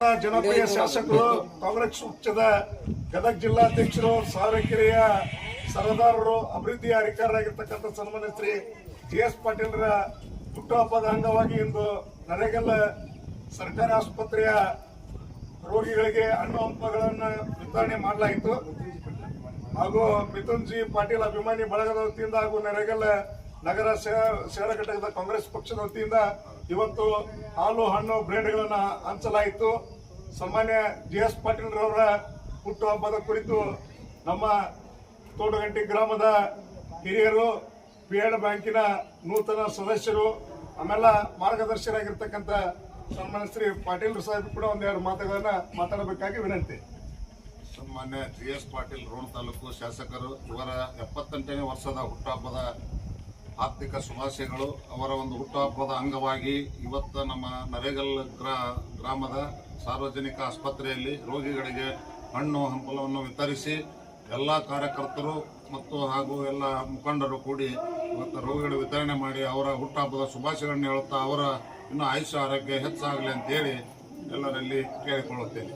ಜನಪ್ರಿಯ ಶಾಸಕರು ಕಾಂಗ್ರೆಸ್ ಪಕ್ಷದ ಗದಗ ಜಿಲ್ಲಾಧ್ಯಕ್ಷರು ಸಾವರೆಕೆರೆಯ ಸರದಾರರು ಅಭಿವೃದ್ಧಿ ಅಧಿಕಾರಿಯಾಗಿರ್ತಕ್ಕಂಥ ಸನ್ಮಾನ್ಯ ಶ್ರೀ ಟಿ.ಎಸ್. ಪಾಟೀಲರ ಹುಟ್ಟುಹಬ್ಬದ ಅಂಗವಾಗಿ ಇಂದು ನರೇಗಲ್ ಸರ್ಕಾರಿ ಆಸ್ಪತ್ರೆಯ ರೋಗಿಗಳಿಗೆ ಹಣ್ಣು ಹಂಪಗಳನ್ನು ವಿತರಣೆ ಮಾಡಲಾಯಿತು. ಹಾಗೂ ಮಿಥುನ್ ಜಿ ಪಾಟೀಲ್ ಅಭಿಮಾನಿ ಬಳಗದ ವತಿಯಿಂದ ಹಾಗೂ ನರೇಗಲ್ ನಗರ ಶಹರ ಘಟಕದ ಕಾಂಗ್ರೆಸ್ ಪಕ್ಷದ ವತಿಯಿಂದ ಇವತ್ತು ಹಾಲು ಹಣ್ಣು ಬ್ರೆಡ್ಗಳನ್ನು ಹಂಚಲಾಯಿತು. ಸನ್ಮಾನ್ಯ ಜಿ.ಎಸ್. ಪಾಟೀಲ್ರವರ ಹುಟ್ಟುಹಬ್ಬದ ಕುರಿತು ನಮ್ಮ ತೋಟಗಂಟಿ ಗ್ರಾಮದ ಹಿರಿಯರು, ಪಿ.ಎಡ್ ಬ್ಯಾಂಕಿನ ನೂತನ ಸದಸ್ಯರು, ಆಮೇಲೆ ಮಾರ್ಗದರ್ಶಿಯಾಗಿರ್ತಕ್ಕಂಥ ಸನ್ಮಾನ್ಯ ಶ್ರೀ ಪಾಟೀಲ್ ಸಾಹೇಬ್ ಕೂಡ ಒಂದೆರಡು ಮಾತುಗಳನ್ನು ಮಾತಾಡಬೇಕಾಗಿ ವಿನಂತಿ. ಸನ್ಮಾನ್ಯ ಜಿ.ಎಸ್. ಪಾಟೀಲ್ ರೋಣ ತಾಲೂಕು ಶಾಸಕರು ಇವರ 78ನೇ ವರ್ಷದ ಹುಟ್ಟುಹಬ್ಬದ ಆರ್ಥಿಕ ಶುಭಾಶಯಗಳು. ಅವರ ಒಂದು ಹುಟ್ಟುಹಬ್ಬದ ಅಂಗವಾಗಿ ಇವತ್ತು ನಮ್ಮ ನರೇಗಲ್ ಗ್ರಾಮದ ಸಾರ್ವಜನಿಕ ಆಸ್ಪತ್ರೆಯಲ್ಲಿ ರೋಗಿಗಳಿಗೆ ಹಣ್ಣು ಹಂಪಲವನ್ನು ವಿತರಿಸಿ ಎಲ್ಲ ಕಾರ್ಯಕರ್ತರು ಮತ್ತು ಹಾಗೂ ಎಲ್ಲ ಮುಖಂಡರು ಕೂಡಿ ಇವತ್ತು ರೋಗಿಗಳು ವಿತರಣೆ ಮಾಡಿ ಅವರ ಹುಟ್ಟುಹಬ್ಬದ ಶುಭಾಶಯಗಳನ್ನು ಹೇಳುತ್ತಾ ಅವರ ಇನ್ನೂ ಆಯುಷ್ಯ ಆರೋಗ್ಯ ಹೆಚ್ಚಾಗಲಿ ಅಂತೇಳಿ ಎಲ್ಲರಲ್ಲಿ ಕೇಳಿಕೊಳ್ಳುತ್ತೇನೆ.